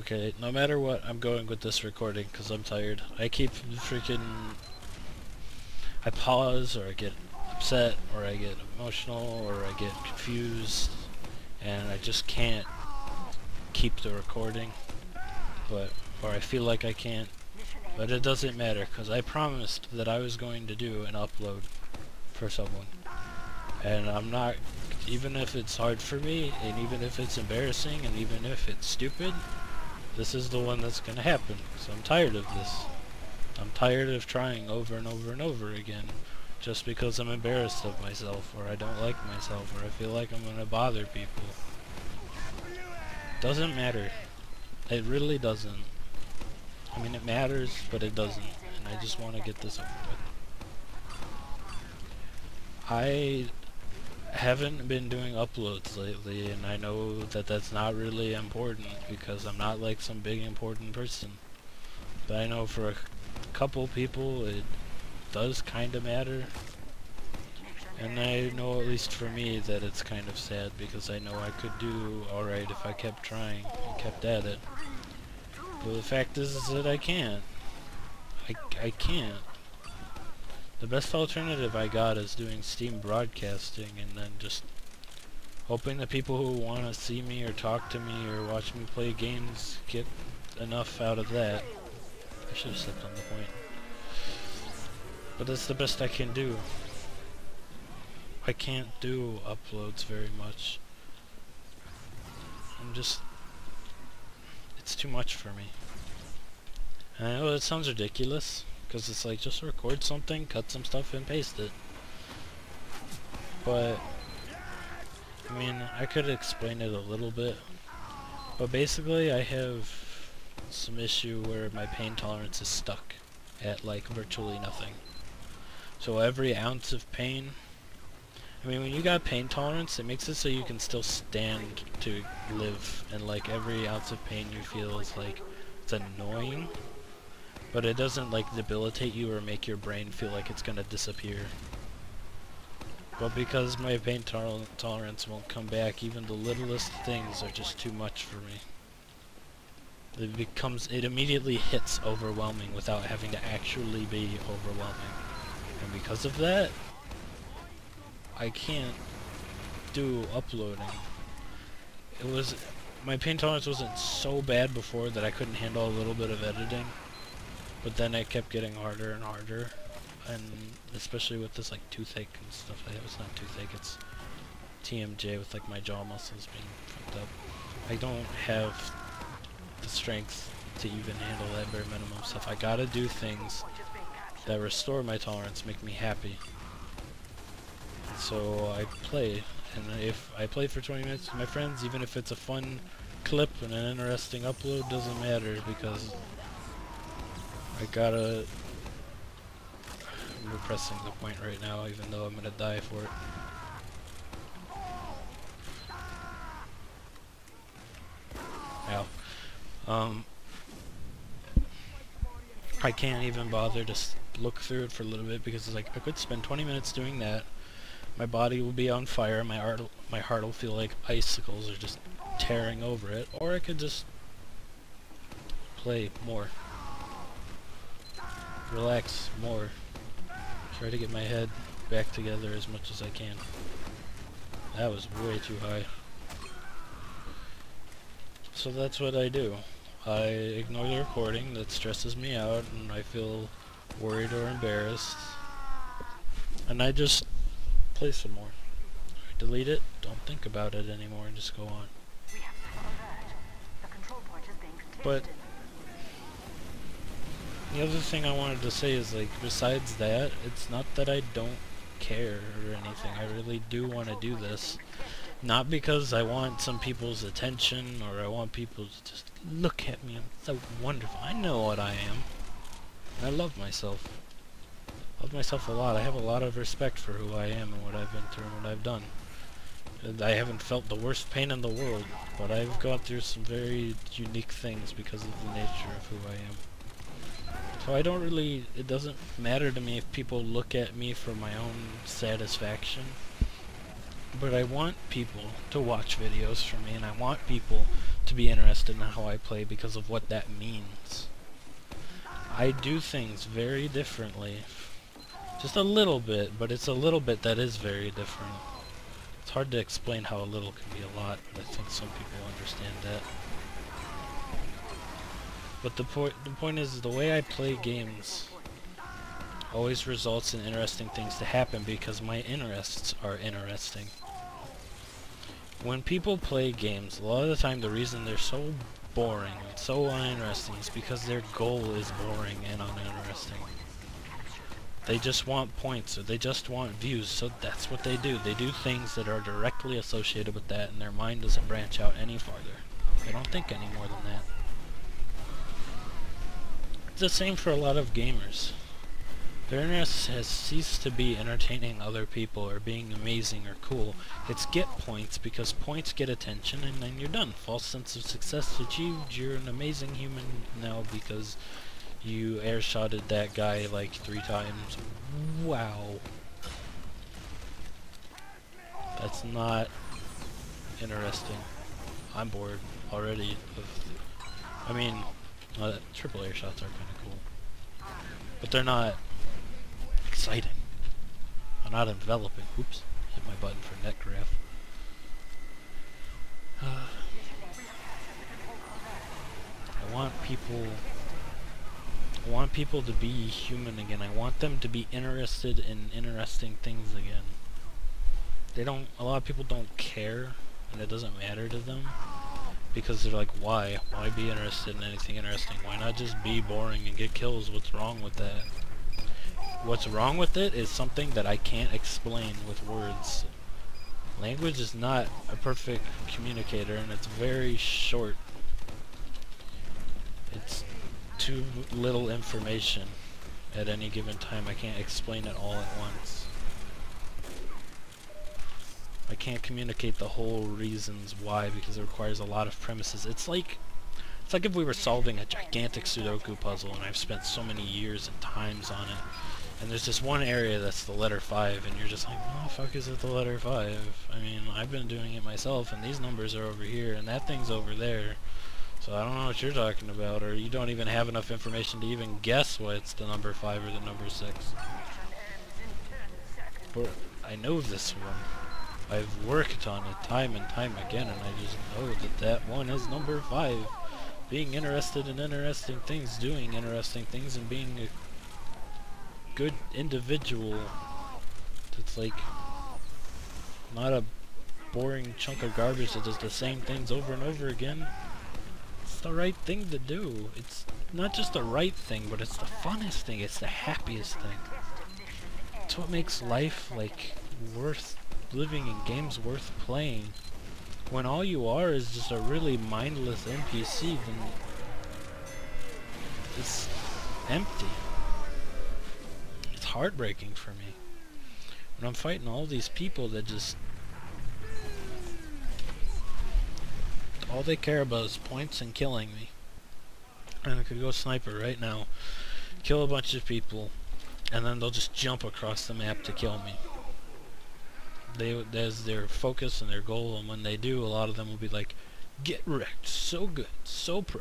Okay, no matter what, I'm going with this recording because I'm tired. I keep freaking... I pause, or I get upset, or I get emotional, or I get confused, and I just can't keep the recording. Or I feel like I can't. But it doesn't matter, because I promised that I was going to do an upload for someone. And I'm not, even if it's hard for me, and even if it's embarrassing, and even if it's stupid, this is the one that's gonna happen, so I'm tired of this. I'm tired of trying over and over and over again, just because I'm embarrassed of myself, or I don't like myself, or I feel like I'm gonna bother people. Doesn't matter. It really doesn't. I mean, it matters, but it doesn't, and I just want to get this over with. I haven't been doing uploads lately, and I know that that's not really important because I'm not like some big important person. But I know for a couple people it does kind of matter, and I know at least for me that it's kind of sad because I know I could do alright if I kept trying and kept at it. But the fact is that I can't. I can't. The best alternative I got is doing Steam broadcasting and then just hoping that people who want to see me or talk to me or watch me play games get enough out of that. I should have stepped on the point. But that's the best I can do. I can't do uploads very much. It's too much for me. And I know that sounds ridiculous, because it's like, just record something, cut some stuff, and paste it. But, I mean, I could explain it a little bit. But basically, I have some issue where my pain tolerance is stuck at, like, virtually nothing. So every ounce of pain... I mean, when you got pain tolerance, it makes it so you can still stand to live. And, like, every ounce of pain you feel is, like, it's annoying. But it doesn't, like, debilitate you or make your brain feel like it's gonna disappear. But because my pain tolerance won't come back, even the littlest things are just too much for me. It immediately hits overwhelming without having to actually be overwhelming. And because of that, I can't do uploading. My pain tolerance wasn't so bad before that I couldn't handle a little bit of editing. But then it kept getting harder and harder, and especially with this like toothache and stuff. It's not toothache, it's TMJ with like my jaw muscles being fucked up. I don't have the strength to even handle that bare minimum stuff. I gotta do things that restore my tolerance, make me happy. And so I play, and if I play for 20 minutes with my friends, even if it's a fun clip and an interesting upload, doesn't matter because I'm repressing the point right now, even though I'm gonna die for it. Ow. I can't even bother to look through it for a little bit because it's like, I could spend 20 minutes doing that. My body will be on fire, my heart will feel like icicles are just tearing over it, or I could just play more. Relax more. Try to get my head back together as much as I can. That was way too high. So that's what I do. I ignore the recording that stresses me out and I feel worried or embarrassed. And I just play some more. I delete it, don't think about it anymore, and just go on. But the other thing I wanted to say is, like, besides that, it's not that I don't care or anything. I really do want to do this. Not because I want some people's attention or I want people to just look at me. I'm so wonderful. I know what I am. And I love myself. I love myself a lot. I have a lot of respect for who I am and what I've been through and what I've done. And I haven't felt the worst pain in the world, but I've gone through some very unique things because of the nature of who I am. So it doesn't matter to me if people look at me for my own satisfaction. But I want people to watch videos from me, and I want people to be interested in how I play because of what that means. I do things very differently. Just a little bit, but it's a little bit that is very different. It's hard to explain how a little can be a lot, but I think some people understand that. But the point is, the way I play games always results in interesting things to happen because my interests are interesting. When people play games, a lot of the time the reason they're so boring and so uninteresting is because their goal is boring and uninteresting. They just want points, or they just want views, so that's what they do. They do things that are directly associated with that, and their mind doesn't branch out any farther. They don't think any more than that. It's the same for a lot of gamers. Their interest has ceased to be entertaining other people or being amazing or cool. It's get points, because points get attention, and then you're done. False sense of success achieved. You're an amazing human now because you airshotted that guy like 3 times. Wow. That's not interesting. I'm bored already. I mean, triple air shots are kind of cool, but they're not exciting. I'm not enveloping. Oops, hit my button for neck grab. I want people to be human again. I want them to be interested in interesting things again. A lot of people don't care, and it doesn't matter to them, because they're like, why? Why be interested in anything interesting? Why not just be boring and get kills? What's wrong with that? What's wrong with it is something that I can't explain with words. Language is not a perfect communicator, and it's very short. It's too little information at any given time. I can't explain it all at once. I can't communicate the whole reasons why, because it requires a lot of premises. It's like if we were solving a gigantic Sudoku puzzle, and I've spent so many years and times on it, and there's just one area that's the letter 5, and you're just like, oh, fuck is it the letter 5? I mean, I've been doing it myself, and these numbers are over here, and that thing's over there. So I don't know what you're talking about, or you don't even have enough information to even guess why it's the number 5 or the number 6. But I know this one. I've worked on it time and time again, and I just know that that one is number 5. Being interested in interesting things, doing interesting things, and being a good individual that's like not a boring chunk of garbage that does the same things over and over again. It's the right thing to do. It's not just the right thing, but it's the funnest thing. It's the happiest thing. It's what makes life like worth living and games worth playing. When all you are is just a really mindless NPC, then it's empty. It's heartbreaking for me. When I'm fighting all these people that just all they care about is points and killing me. And I could go sniper right now, kill a bunch of people, and then they'll just jump across the map to kill me. There's their focus and their goal, and when they do, a lot of them will be like, get wrecked, so good, so pro.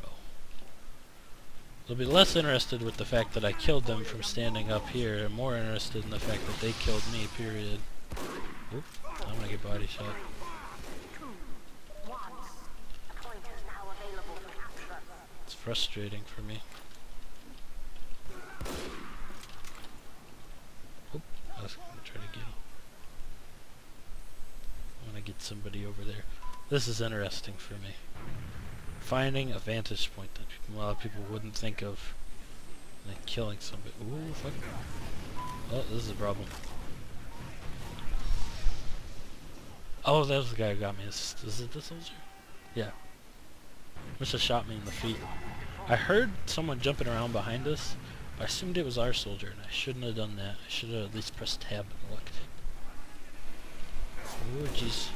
They'll be less interested with the fact that I killed them from standing up here, and more interested in the fact that they killed me, period. Oop, I'm gonna get body shot. It's frustrating for me. Oop, I was gonna try to get him. I'm gonna get somebody over there. This is interesting for me. Finding a vantage point that a lot of people wouldn't think of. And then killing somebody. Ooh, fuck. Oh, this is a problem. Oh, that was the guy who got me. Is it the soldier? Yeah. Must have shot me in the feet. I heard someone jumping around behind us, but I assumed it was our soldier, and I shouldn't have done that. I should have at least pressed tab and looked. Oh, jeez.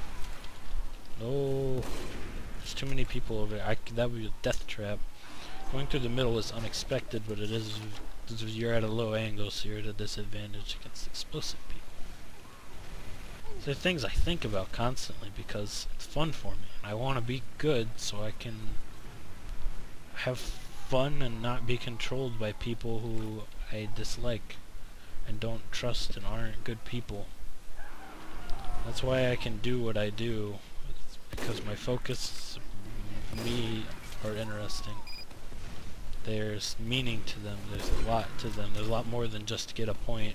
No. There's too many people over there. That would be a death trap. Going through the middle is unexpected, but it is. You're at a low angle, so you're at a disadvantage against explosive people. They're things I think about constantly because it's fun for me. And I want to be good so I can have fun and not be controlled by people who I dislike and don't trust and aren't good people. That's why I can do what I do. It's because my focus, me, are interesting. There's meaning to them. There's a lot to them. There's a lot more than just to get a point.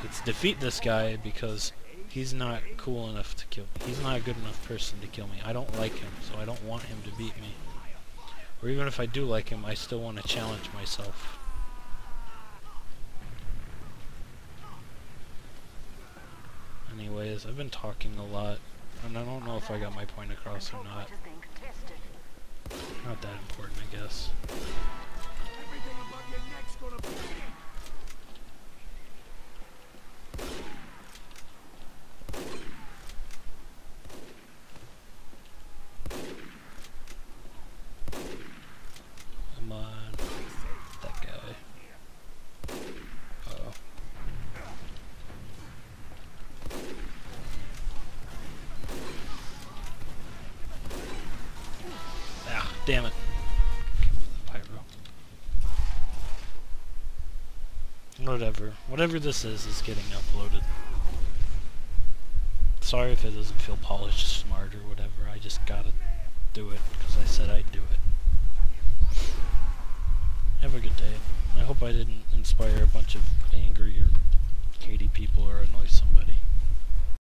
It's defeat this guy because he's not cool enough to kill me. He's not a good enough person to kill me. I don't like him, so I don't want him to beat me. Or even if I do like him, I still want to challenge myself. Anyways, I've been talking a lot, and I don't know if I got my point across or not. Not that important, I guess. Come on. That guy. Uh-oh. Ah, damn it. Pyro. Whatever this is getting uploaded. Sorry if it doesn't feel polished, smart, or whatever. I just gotta do it because I said I'd do it. Have a good day. I hope I didn't inspire a bunch of angry or Katie people or annoy somebody.